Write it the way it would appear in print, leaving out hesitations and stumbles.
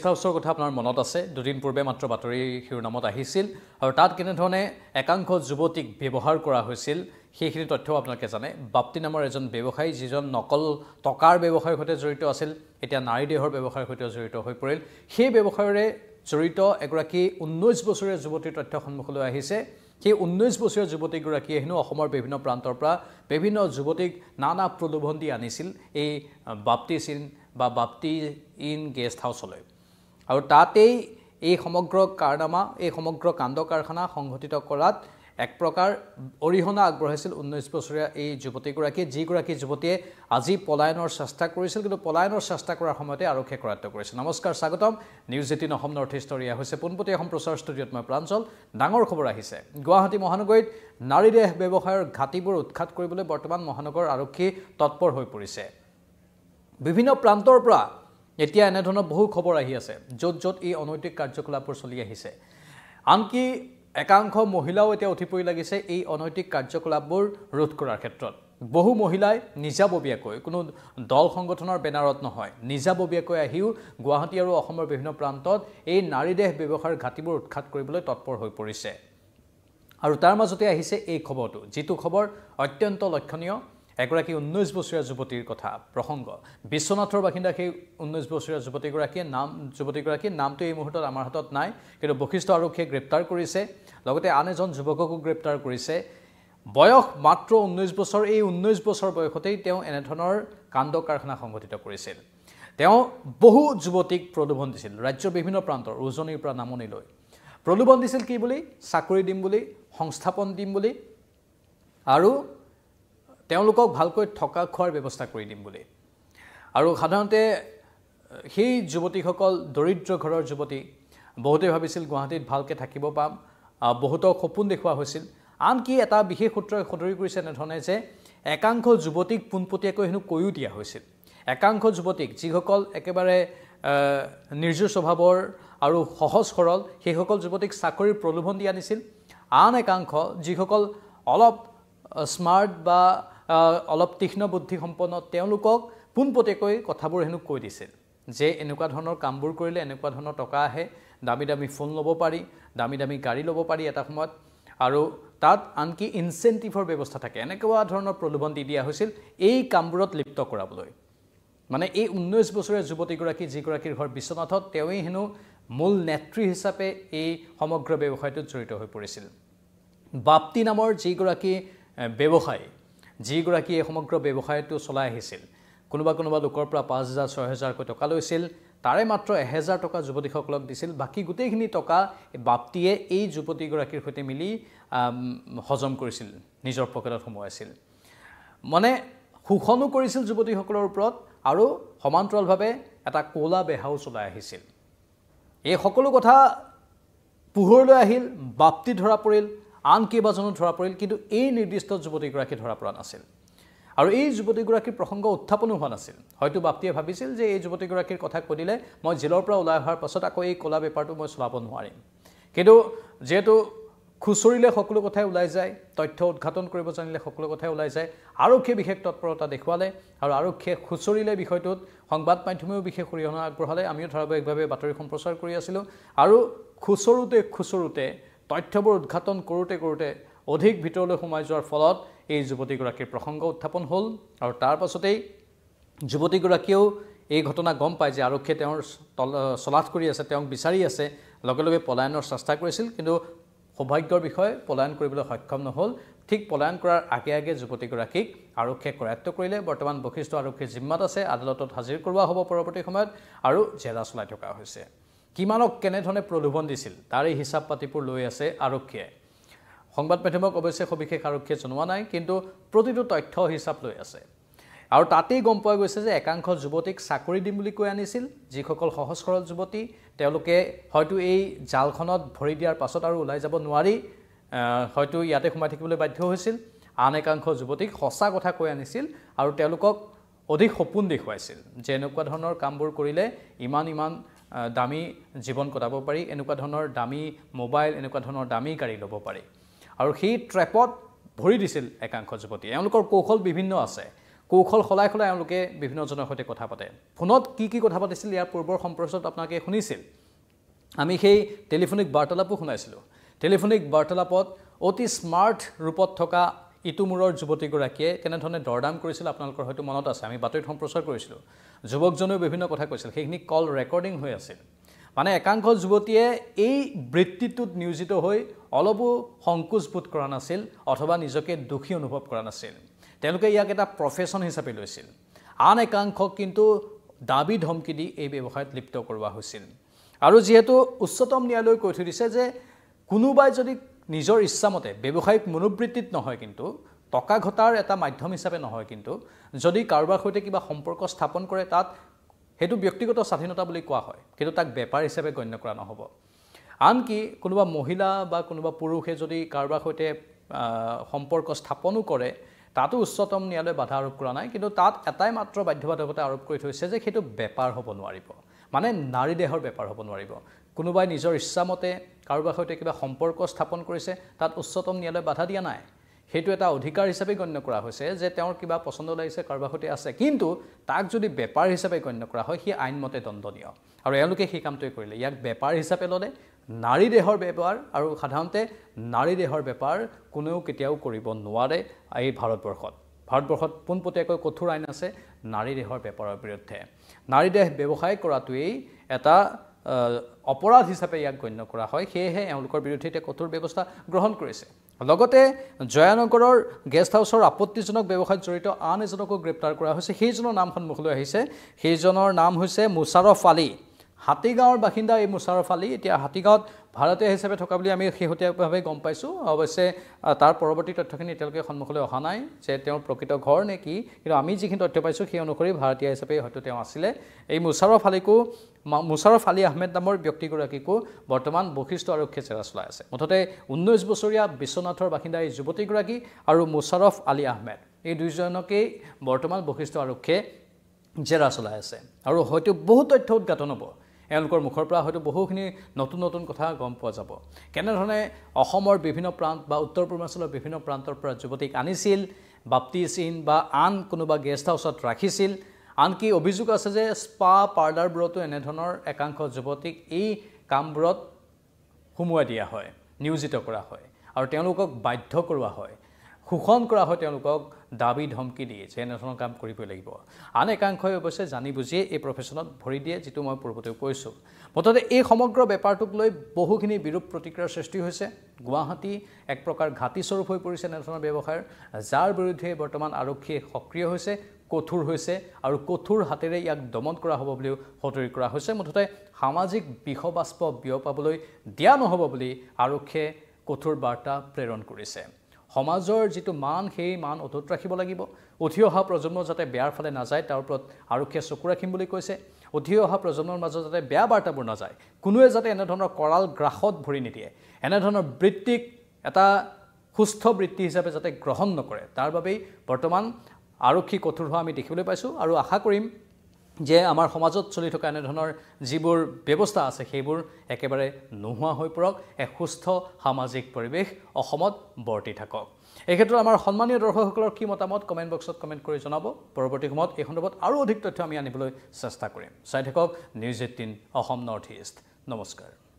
হাউচৰ কথা আপোনাৰ মনত আছে দুদিন পূৰ্বে মাত্ৰ বাতৰি শিৰোনামত আহিছিল আৰু তাত কেনেধৰণে একাংশ যুৱতীক ব্যৱহাৰ কৰা হৈছিল সেইখিনি তথ্যও আপোনালোকে জানে বাপ্তি নামৰ এজন ব্যৱসায়ী যিজন নকল টকাৰ ব্যৱসায়ৰ সৈতে জড়িত আছিল এতিয়া নাৰী দেহৰ ব্যৱসায়ৰ সৈতে জড়িত হৈ পৰিল সেই ব্যৱসায়ৰে জড়িত এগৰাকী 19 বছৰীয়া যুৱতীৰ তথ্য সন্মুখলৈ আহিছে সেই 19 বছৰীয়া যুৱতীগৰাকীয়ে হেনো অসমৰ বিভিন্ন প্ৰান্তৰ পৰা বিভিন্ন যুৱতীক নানা প্ৰলোভন দি আনিছিল এই বাপ্তি ইন গেষ্ট হাউচলৈ আৰু তাতেই এই সমগ্ৰ কাৰনামা এই সমগ্ৰ কাণ্ড কাৰখানা সংঘটিত কৰাত এক প্ৰকাৰ অৰিহণা আগবঢ়াইছিল 19 বছৰীয়া এই যুৱতীগৰাকী যিগৰাকী যুৱতীয়ে আজি পলায়নৰ চেষ্টা কৰিছিল কিন্তু পলায়নৰ চেষ্টা কৰাৰ সময়তে আৰক্ষীয়ে কৰায়ত্ব কৰিছিল নমস্কাৰ স্বাগতম news 18 Assam north east story হৈছে পোনপটীয়া সম্প্ৰচাৰ ষ্টুডিঅ'ত মই প্ৰাঞ্জল ডাঙৰ খবৰ আহিছে গুৱাহাটী মহানগৰীত নাৰী দেহ ব্যৱসায়ৰ ঘাটিবোৰ উৎখাত কৰিবলৈ বৰ্তমান মহানগৰ আৰক্ষী তৎপৰ হৈ পৰিছে বিভিন্ন প্ৰান্তৰ পৰা এতিয়া এনেধৰণৰ বহু খবৰ আহি আছে য'ত য'ত এই অনৈতিক কাৰ্যকলাপবোৰ চলি আহিছে আনকি একাংশ মহিলাও এতিয়া উঠি পৰি লাগিছে এই অনৈতিক কাৰ্যকলাপবোৰ ৰোধ কৰাৰ ক্ষেত্ৰত বহু মহিলাই নিজাববীয়াকৈ কোনো দল সংগঠনৰ বেনাৰত নহয় নিজাববীয়াকৈ আহিও গুৱাহাটী আৰু অসমৰ বিভিন্ন প্ৰান্তত এই নাৰী দেহ ব্যৱসায়ৰ ঘাটিবোৰ উৎখাত কৰিবলৈ তৎপৰ হৈ পৰিছে আৰু তাৰ মাজতে আহিছে এই খবৰটো যিটো খবৰ অত্যন্ত লক্ষণীয় এগৰাকী 19 বছৰীয়া যুৱতীৰ কথা প্ৰসংগ বিশ্বনাথৰ বাসিন্দা সেই 19 বছৰীয়া যুৱতীগৰাকীৰ নামটো এই মুহূৰ্তত আমাৰ হাতত নাই কিন্তু বশিষ্ঠ আৰক্ষীয়ে গ্ৰেপ্তাৰ কৰিছে লগতে আন এজন যুৱককো গ্ৰেপ্তাৰ কৰিছে বয়স মাত্ৰ 19 বছৰ এই 19 বছৰ বয়সতেই তেওঁ এনেধৰণৰ কাণ্ড কাৰখানা সংঘটিত কৰিছিল তেওঁ বহু যুৱতীক প্ৰলোভন দিছিল ৰাজ্যৰ বিভিন্ন প্ৰান্তৰ উজনিৰ পৰা নামনিলৈ প্ৰলোভন দিছিল কি বুলি চাকৰি দিম বুলি সংস্থাপন দিম বুলি আৰু তেওঁলোকক ভালকৈ থকা খোৱাৰ ব্যৱস্থা কৰি দিম বুলি আৰু সাধাৰণতে সেই যুৱতীসকল দৰিদ্ৰ ঘৰৰ যুৱতী বহুতে ভাবিছিল গুৱাহাটীত ভালকৈ থাকিব পাম বহুতক সপোন দেখুওৱা হৈছিল আনকি এটা বিশেষ সূত্ৰই সদৰি কৰিছে এনেধৰণে যে একাংশ যুৱতীক পোনপটীয়াকৈ হেনো কৈও দিয়া হৈছিল একাংশ যুৱতীক যিসকল একেবাৰে নিৰ্জীৱ স্বভাৱৰ আৰু সহজ সৰল সেইসকল যুৱতীক চাকৰিৰ প্ৰলোভন দি আনিছিল আন একাংশ যিসকল অলপ স্মাৰ্ট বা অলপ তীক্ষ্ণ বুদ্ধি সম্পন্ন তেওঁলোকক পোনপটীয়াকৈ কথাবোৰ হেনো কৈ দিছিল যে এনেকুৱা ধৰণৰ কামবোৰ কৰিলে এনেকুৱা ধৰণৰ টকা আহে দামী দামী ফোন ল'ব পাৰি দামী দামী গাড়ী ল'ব পাৰি এটা সময়ত আৰু তাত আনকি ইনচেন্টিভৰ ব্যৱস্থা থাকে এনেকুৱা ধৰণৰ প্ৰলোভন দি দিয়া হৈছিল এই কামবোৰত লিপ্ত কৰাবলৈ মানে এই 19 বছৰীয়া যুৱতীগৰাকী যিগৰাকীৰ ঘৰ বিশ্বনাথত তেওঁই হেনো মূল নেত্ৰী হিচাপে এই সমগ্ৰ ব্যৱসায়টোত জড়িত হৈ পৰিছিল বাপ্তি নামৰ যিগৰাকী ব্যৱসায়ী যিগৰাকী এই সমগ্ৰ ব্যৱসায়টো চলাই আহিছিল কোনোবা লোকৰ পৰা 5,000 6,000 টকা লৈছিল তাৰে মাত্ৰ 1,000 টকা যুৱতীসকলক দিছিল বাকি গোটেইখিনি টকা বাপ্তিয়ে এই যুৱতীগৰাকীৰ সৈতে মিলি হজম কৰিছিল নিজৰ পকেটত সোমোৱাইছিল মানে শোষণো কৰিছিল যুৱতীসকলৰ ওপৰত আৰু সমান্তৰালভাৱে এটা কোলা বেহাও চলাই আহিছিল এই সকলো কথা পোহৰলৈ আহিল বাপ্তি ধৰা পৰিল আন কেইবাজনো ধৰা পৰিল কিন্তু এই নিৰ্দিষ্ট যুৱতীগৰাকী ধৰা পৰা নাছিল আৰু এই যুৱতীগৰাকীৰ প্ৰসংগ উত্থাপনো হোৱা নাছিল হয়তো বাপ্তিয়ে ভাবিছিল যে এই যুৱতীগৰাকীৰ কথা কৈ দিলে মই জেলৰ পৰা ওলাই অহাৰ পাছত আকৌ এই কলা বেপাৰটো মই চলাব নোৱাৰিম কিন্তু যেহেতু খুচৰিলে সকলো কথাই ওলাই যায় তথ্য উদ্ঘাটন কৰিব জানিলে সকলো কথাই ওলাই যায় আৰক্ষীয়ে বিশেষ তৎপৰতা দেখুৱালে আৰু আৰক্ষীয়ে খুচৰিলে বিষয়টোত সংবাদ মাধ্যমেও বিশেষ অৰিহণা আগবঢ়ালে আমিও ধাৰাবাহিকভাৱে বাতৰি সম্প্ৰচাৰ কৰি আছিলোঁ আৰু খুচৰোতে তথ্যবোৰ উদ্ঘাটন কৰোতে অধিক ভিতৰলৈ সোমাই যোৱাৰ ফলত এই যুৱতীগৰাকীৰ প্ৰসংগ উত্থাপন হ'ল আৰু তাৰ পাছতেই যুৱতীগৰাকীয়েও এই ঘটনা গম পায় যে আৰক্ষীয়ে তেওঁৰ চলাথ কৰি আছে তেওঁক বিচাৰি আছে লগে পলায়নৰ চেষ্টা কৰিছিল কিন্তু সৌভাগ্যৰ বিষয় পলায়ন কৰিবলৈ সক্ষম নহ'ল ঠিক পলায়ন কৰাৰ আগে যুৱতীগৰাকীক আৰক্ষীয়ে কৰায়ত্ব কৰিলে বৰ্তমান বশিষ্ঠ আৰক্ষীৰ জিম্মাত আছে আদালতত হাজিৰ কৰোৱা হ'ব পৰৱৰ্তী সময়ত আৰু জেৰা চলাই থকা হৈছে কিমানক কেনেধৰণে প্ৰলোভন দিছিল তাৰ এই হিচাপ পাতিবোৰ লৈ আছে আৰক্ষীয়ে সংবাদ মাধ্যমক অৱশ্যে সবিশেষ আৰক্ষীয়ে জনোৱা নাই কিন্তু প্ৰতিটো তথ্য হিচাপ লৈ আছে আৰু তাতেই গম পোৱা গৈছে যে একাংশ যুৱতীক চাকৰি দিম বুলি কৈ আনিছিল যিসকল সহজ সৰল যুৱতী তেওঁলোকে হয়তো এই জালখনত ভৰি দিয়াৰ পাছত আৰু ওলাই যাব নোৱাৰি হয়তো ইয়াতে সোমাই থাকিবলৈ বাধ্য হৈছিল আন একাংশ যুৱতীক সঁচা কথা কৈ আনিছিল আৰু তেওঁলোকক অধিক সপোন দেখুৱাইছিল যে এনেকুৱা ধৰণৰ কামবোৰ কৰিলে ইমান দামী জীৱন কটাব পাৰি এনেকুৱা ধৰণৰ দামী মোবাইল এনেকুৱা ধৰণৰ দামী গাড়ী ল'ব পাৰি আৰু সেই ট্ৰেপত ভৰি দিছিল একাংশ যুৱতী এওঁলোকৰ কৌশল বিভিন্ন আছে কৌশল সলাই সলাই এওঁলোকে বিভিন্নজনৰ সৈতে কথা পাতে ফোনত কি কথা পাতিছিল ইয়াৰ পূৰ্বৰ সম্প্ৰচাৰত আপোনালোকে শুনিছিল আমি সেই টেলিফোনিক বাৰ্তালাপো শুনাইছিলোঁ টেলিফোনিক বাৰ্তালাপত অতি স্মাৰ্ট ৰূপত থকা ইটোমূৰৰ যুৱতীগৰাকীয়ে কেনেধৰণে দৰদাম কৰিছিল আপোনালোকৰ হয়তো মনত আছে আমি বাতৰিত সম্প্ৰচাৰ কৰিছিলোঁ যুৱকজনেও বিভিন্ন কথা কৈছিল সেইখিনি কল ৰেকৰ্ডিং হৈ আছিল মানে একাংশ যুৱতীয়ে এই বৃত্তিটোত নিয়োজিত হৈ অলপো সংকোচবোধ কৰা নাছিল অথবা নিজকে দুখী অনুভৱ কৰা নাছিল তেওঁলোকে ইয়াক এটা প্ৰফেশ্যন হিচাপে লৈছিল আন একাংশক কিন্তু দাবী ধমকি দি এই ব্যৱসায়ত লিপ্ত কৰোৱা হৈছিল আৰু যেহেতু উচ্চতম ন্যায়ালয়ে কৈ থৈ দিছে যে কোনোবাই যদি নিজৰ ইচ্ছামতে ব্যৱসায়িক মনোবৃত্তিত নহয় কিন্তু টকা ঘটাৰ এটা মাধ্যম হিচাপে নহয় কিন্তু যদি কাৰোবাৰ সৈতে কিবা সম্পৰ্ক স্থাপন কৰে তাত হেতু ব্যক্তিগত স্বাধীনতা বুলি কোৱা হয় কিন্তু তাক বেপাৰ হিচাপে গণ্য কৰা নহব আনকি কোনোবা মহিলা বা কোনোবা পুৰুষে যদি কাৰোবাৰ সৈতে সম্পৰ্ক স্থাপনো কৰে তাতো উচ্চতম ন্যায়ালয়ে বাধা আৰোপ কৰা নাই কিন্তু তাত এটাই মাত্ৰ বাধ্যবাধকতা আৰোপ কৰি থৈছে যে হেতু বেপাৰ হ'ব নোৱাৰিব মানে নাৰী দেহৰ বেপাৰ হ'ব নোৱাৰিব কোনোবাই নিজৰ ইচ্ছামতে কাৰোবাৰ সৈতে কিবা সম্পৰ্ক স্থাপন কৰিছে তাত উচ্চতম ন্যায়ালয়ে বাধা দিয়া নাই হেতু এটা অধিকাৰ হিচাপে গণ্য কৰা হৈছে যে তেওঁৰ কিবা পছন্দ লাগিছে কাৰোবাৰ সৈতে আছে কিন্তু তাক যদি বেপাৰ হিচাপে গণ্য কৰা হয় হি আইনমতে দণ্ডনীয় আৰু এওঁলোকে সেই কামটোৱে কৰিলে ইয়াক বেপাৰ হিচাপে ল'লে নাৰী দেহৰ বেপাৰ আৰু সাধাৰণতে নাৰী দেহৰ বেপাৰ কোনেও কেতিয়াও কৰিব নোৱাৰে এই ভাৰতবৰ্ষত পোনপটীয়াকৈ কঠোৰ আইন আছে নাৰী দেহৰ বেপাৰৰ বিৰুদ্ধে নাৰী দেহ ব্যৱসায় কৰাটোৱেই এটা অপৰাধ হিচাপে ইয়াক গণ্য কৰা হয় সেয়েহে এওঁলোকৰ বিৰুদ্ধে কঠোৰ ব্যৱস্থা গ্ৰহণ কৰিছে লগতে জয়ানগৰৰ গেষ্ট হাউচৰ আপত্তিজনক ব্যৱসায়ত জড়িত আন এজনকো গ্ৰেপ্তাৰ কৰা হৈছে সেইজনৰ নাম সন্মুখলৈ আহিছে সেইজনৰ নাম হৈছে মুছাৰফ আলী হাতীগাঁৱৰ বাসিন্দা এই মুছাৰফ আলী এতিয়া হাতীগাঁৱত ভাৰতীয় হিচাপে থকা বুলি আমি শেহতীয়াভাৱে গম পাইছোঁ অৱশ্যে তাৰ পৰৱৰ্তী তথ্যখিনি এতিয়ালৈকে সন্মুখলৈ অহা নাই যে তেওঁৰ প্ৰকৃত ঘৰ নে কি কিন্তু আমি যিখিনি তথ্য পাইছোঁ সেই অনুসৰি ভাৰতীয় হিচাপে হয়তো তেওঁ আছিলে এই মুছাৰফ আলী আহমেদ নামৰ ব্যক্তিগৰাকীকো বৰ্তমান বশিষ্ঠ আৰক্ষীয়ে জেৰা চলাই আছে মুঠতে 19 বছৰীয়া বিশ্বনাথৰ বাসিন্দা এই যুৱতীগৰাকী আৰু মুছাৰফ আলী আহমেদ এই দুইজনকেই বৰ্তমান বশিষ্ঠ আৰক্ষীয়ে জেৰা চলাই আছে আৰু হয়তো বহু তথ্য উদ্ঘাটন হ'ব এওঁলোকৰ মুখৰ পৰা হয়তো বহুখিনি নতুন কথা গম পোৱা যাব কেনেধৰণে অসমৰ বিভিন্ন প্ৰান্ত বা উত্তৰ পূৰ্বাঞ্চলৰ বিভিন্ন প্ৰান্তৰ পৰা যুৱতীক আনিছিল বাপ্তিচিন বা আন কোনোবা গেষ্ট হাউচত ৰাখিছিল আনকি অভিযোগ আছে যে স্পা পাৰ্লাৰবোৰতো এনেধৰণৰ একাংশ যুৱতীক এই কামবোৰত সুমুৱাই দিয়া হয় নিয়োজিত কৰা হয় আৰু তেওঁলোকক বাধ্য কৰোৱা হয় শোষণ কৰা হয় তেওঁলোকক দাবী ধমকি দিয়ে যে এনেধৰণৰ কাম কৰিবই লাগিব আন একাংশই অৱশ্যে জানি বুজিয়ে এই প্ৰফেশ্যনত ভৰি দিয়ে যিটো মই পূৰ্বতেও কৈছোঁ মুঠতে এই সমগ্ৰ বেপাৰটোক লৈ বহুখিনি বিৰূপ প্ৰতিক্ৰিয়াৰ সৃষ্টি হৈছে গুৱাহাটী এক প্ৰকাৰ ঘাটিস্বৰূপ হৈ পৰিছে এনেধৰণৰ ব্যৱসায়ৰ যাৰ বিৰুদ্ধে বৰ্তমান আৰক্ষী সক্ৰিয় হৈছে কঠোৰ হৈছে আৰু কঠোৰ হাতেৰে ইয়াক দমন কৰা হ'ব বুলিও সতৰি কৰা হৈছে মুঠতে সামাজিক বিষবাষ্প বিয়পাবলৈ দিয়া নহ'ব বুলি আৰক্ষীয়ে কঠোৰ বাৰ্তা প্ৰেৰণ কৰিছে সমাজৰ যিটো মান সেই মান অটুট ৰাখিব লাগিব উঠি অহা প্ৰজন্ম যাতে বেয়াৰ ফালে নাযায় তাৰ ওপৰত আৰক্ষীয়ে চকু ৰাখিম বুলি কৈছে উঠি অহা প্ৰজন্মৰ মাজত যাতে বেয়া বাৰ্তাবোৰ নাযায় কোনোৱে যাতে এনেধৰণৰ কৰাল গ্ৰাসত ভৰি নিদিয়ে এনেধৰণৰ বৃত্তিক এটা সুস্থ বৃত্তি হিচাপে যাতে গ্ৰহণ নকৰে তাৰ বাবেই বৰ্তমান আৰক্ষী কঠোৰ হোৱা আমি দেখিবলৈ পাইছোঁ আৰু আশা কৰিম যে আমাৰ সমাজত চলি থকা এনেধৰণৰ যিবোৰ ব্যৱস্থা আছে সেইবোৰ একেবাৰে নোহোৱা হৈ পৰক এক সুস্থ সামাজিক পৰিৱেশ অসমত বৰ্তি থাকক এই ক্ষেত্ৰত আমাৰ সন্মানীয় দৰ্শকসকলৰ কি মতামত কমেণ্ট বক্সত কমেণ্ট কৰি জনাব পৰৱৰ্তী সময়ত এই সন্দৰ্ভত আৰু অধিক তথ্য আমি আনিবলৈ চেষ্টা কৰিম চাই থাকক নিউজ 18 অসম নৰ্থ ইষ্ট নমস্কাৰ